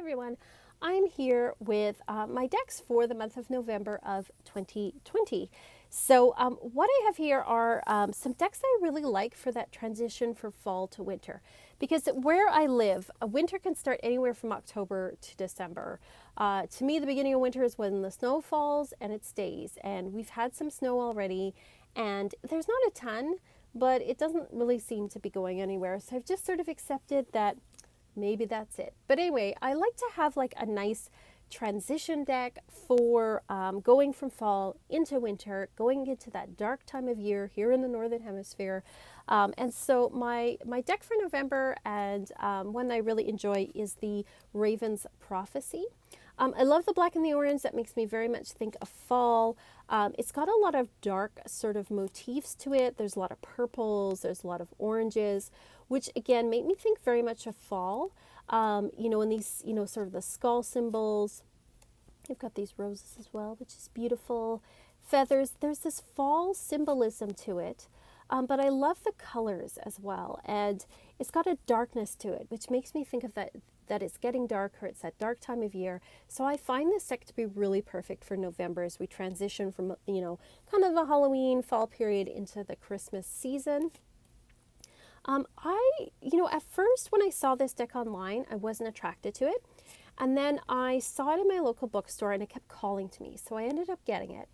everyone. I'm here with my decks for the month of November of 2020. So what I have here are some decks I really like for that transition from fall to winter. Because where I live, winter can start anywhere from October to December. To me, the beginning of winter is when the snow falls and it stays. And we've had some snow already, and there's not a ton, but it doesn't really seem to be going anywhere. So I've just sort of accepted that maybe that's it. But anyway, I like to have like a nice transition deck for going from fall into winter, going into that dark time of year here in the Northern Hemisphere. And so my deck for November, and one I really enjoy, is the Raven's Prophecy. I love the black and the orange. That makes me very much think of fall. It's got a lot of dark sort of motifs to it. There's a lot of purples, there's a lot of oranges, which again make me think very much of fall. And these, sort of the skull symbols. You've got these roses as well, which is beautiful. Feathers. There's this fall symbolism to it. But I love the colors as well. And it's got a darkness to it, which makes me think of that it's getting darker. It's that dark time of year. So I find this deck to be really perfect for November as we transition from, kind of the Halloween fall period into the Christmas season. At first when I saw this deck online, I wasn't attracted to it. And then I saw it in my local bookstore and it kept calling to me. So I ended up getting it.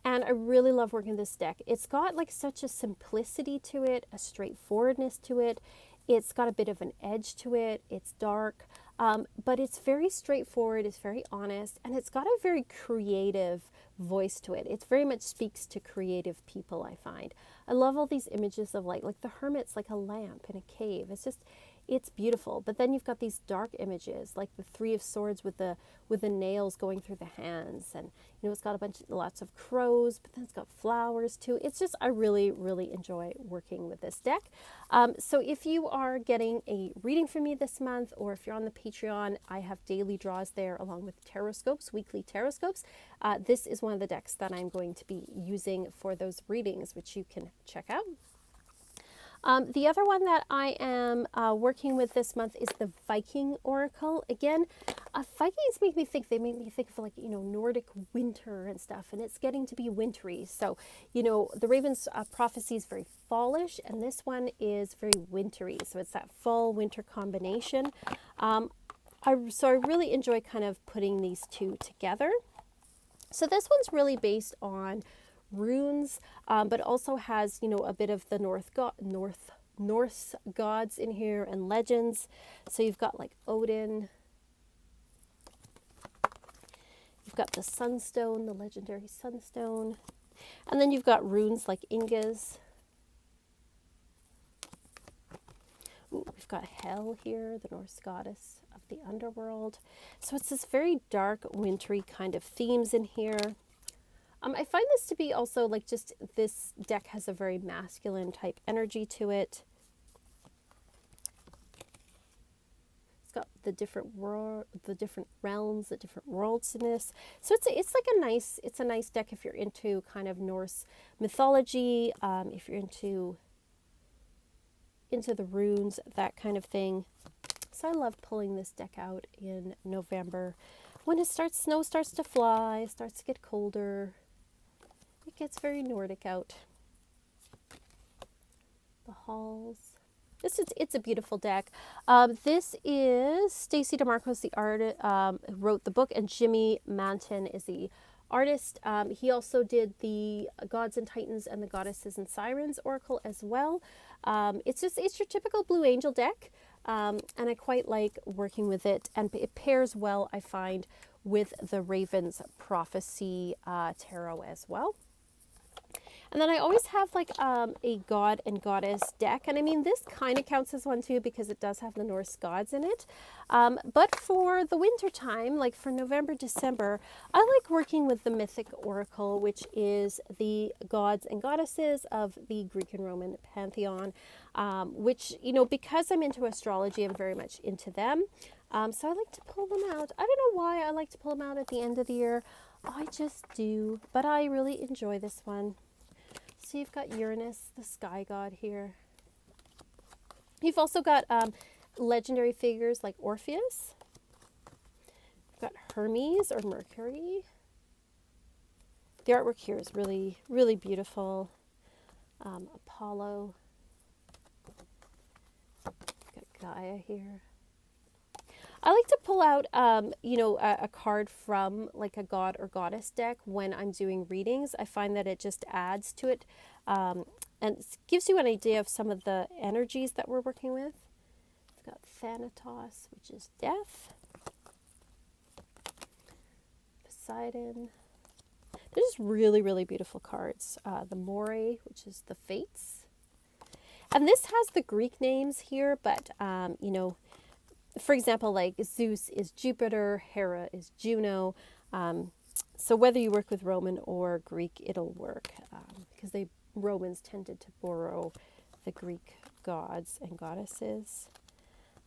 And I really love working this deck. It's got like such a simplicity to it, a straightforwardness to it. It's got a bit of an edge to it. It's dark, but it's very straightforward. It's very honest, and it's got a very creative voice to it. It very much speaks to creative people, I find. I love all these images of like the hermit's like a lamp in a cave. It's beautiful. But then you've got these dark images, like the Three of Swords with the nails going through the hands, and it's got lots of crows, but then it's got flowers too. It's just, I really, really enjoy working with this deck. So if you are getting a reading from me this month, or if you're on the Patreon, I have daily draws there along with taroscopes, weekly taroscopes. This is one of the decks that I'm going to be using for those readings, which you can check out. The other one that I am working with this month is the Viking Oracle. Again, Vikings make me think of like, Nordic winter and stuff, and it's getting to be wintry. So, the Raven's Prophecy is very fallish, and this one is very wintry. So it's that fall-winter combination. I really enjoy kind of putting these two together. So this one's really based on runes, but also has a bit of the Norse gods in here and legends. So you've got like Odin, you've got the Sunstone, the legendary Sunstone, and then you've got runes like Ingas. Ooh, we've got Hel here, the Norse goddess of the underworld. So it's this very dark, wintry kind of themes in here. I find this to be also like just this deck has a very masculine type energy to it. It's got the different realms, the different worlds in this. So it's like a nice deck if you're into kind of Norse mythology, if you're into the runes, that kind of thing. So I love pulling this deck out in November when snow starts to fly, starts to get colder. It gets very Nordic out. The halls. It's a beautiful deck. This is Stacey DeMarcos, the artist, wrote the book, and Jimmy Manton is the artist. He also did the Gods and Titans and the Goddesses and Sirens Oracle as well. It's your typical Blue Angel deck, and I quite like working with it, and it pairs well, I find, with the Raven's Prophecy tarot as well. And then I always have like a god and goddess deck. And I mean, this kind of counts as one too, because it does have the Norse gods in it. But for the winter time, like for November, December, I like working with the Mythic Oracle, which is the gods and goddesses of the Greek and Roman pantheon, which, because I'm into astrology, I'm very much into them. So I like to pull them out. I don't know why I like to pull them out at the end of the year. I just do, but I really enjoy this one. So you've got Uranus, the sky god here. You've also got legendary figures like Orpheus. Hermes or Mercury. The artwork here is really, really beautiful. Apollo. Got Gaia here. I like to pull out, a card from like a god or goddess deck when I'm doing readings. I find that it just adds to it and gives you an idea of some of the energies that we're working with. We've got Thanatos, which is death. Poseidon. They're just really, really beautiful cards. The Moray, which is the Fates. And this has the Greek names here, but, for example, like Zeus is Jupiter, Hera is Juno. So whether you work with Roman or Greek, it'll work because Romans tended to borrow the Greek gods and goddesses.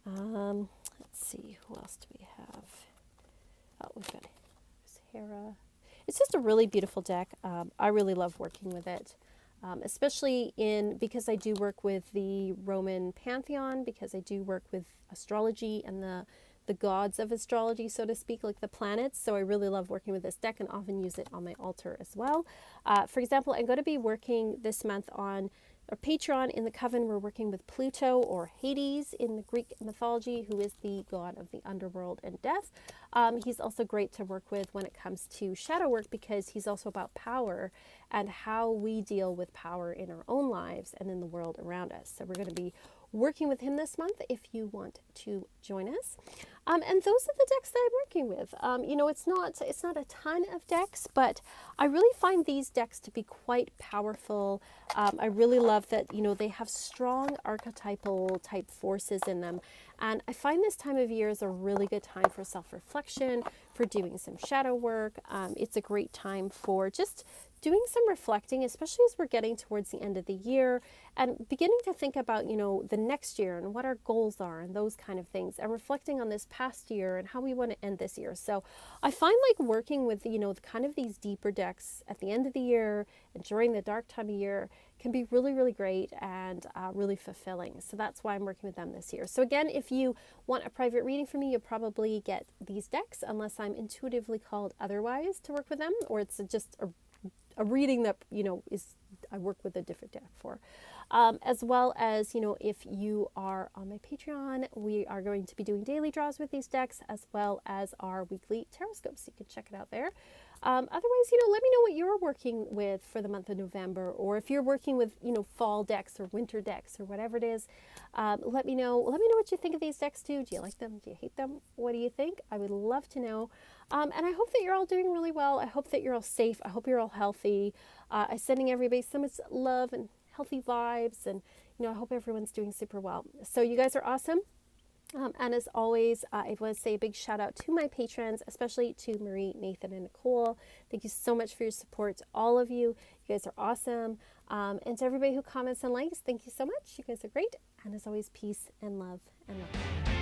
Let's see, who else do we have? Oh, we've got Hera. It's just a really beautiful deck. I really love working with it, especially because I do work with the Roman pantheon, because I do work with astrology and the gods of astrology, so to speak, like the planets. So I really love working with this deck and often use it on my altar as well. For example, I'm going to be working this month on our Patreon in the Coven. We're working with Pluto or Hades in the Greek mythology, who is the god of the underworld and death. He's also great to work with when it comes to shadow work because he's also about power and how we deal with power in our own lives and in the world around us. So we're going to be working with him this month if you want to join us. And those are the decks that I'm working with. It's not a ton of decks, but I really find these decks to be quite powerful. I really love that, they have strong archetypal type forces in them. And I find this time of year is a really good time for self-reflection, for doing some shadow work. It's a great time for just doing some reflecting, especially as we're getting towards the end of the year and beginning to think about, the next year and what our goals are and those kind of things, and reflecting on this past year and how we want to end this year. So I find like working with, kind of these deeper decks at the end of the year and during the dark time of year can be really, really great and really fulfilling. So that's why I'm working with them this year. So again, if you want a private reading from me, you'll probably get these decks unless I'm intuitively called otherwise to work with them, or it's just a reading that, I work with a different deck for. As well as, if you are on my Patreon, we are going to be doing daily draws with these decks as well as our weekly tarot scopes. You can check it out there. Otherwise, let me know what you're working with for the month of November, or if you're working with, fall decks or winter decks or whatever it is. Let me know. Let me know what you think of these decks too. Do you like them? Do you hate them? What do you think? I would love to know. And I hope that you're all doing really well. I hope that you're all safe. I hope you're all healthy. I'm sending everybody so much love and healthy vibes, and I hope everyone's doing super well. So you guys are awesome. And as always, I want to say a big shout out to my patrons, especially to Marie, Nathan, and Nicole. Thank you so much for your support, to all of you. You guys are awesome. And to everybody who comments and likes, thank you so much. You guys are great. And as always, peace and love and love.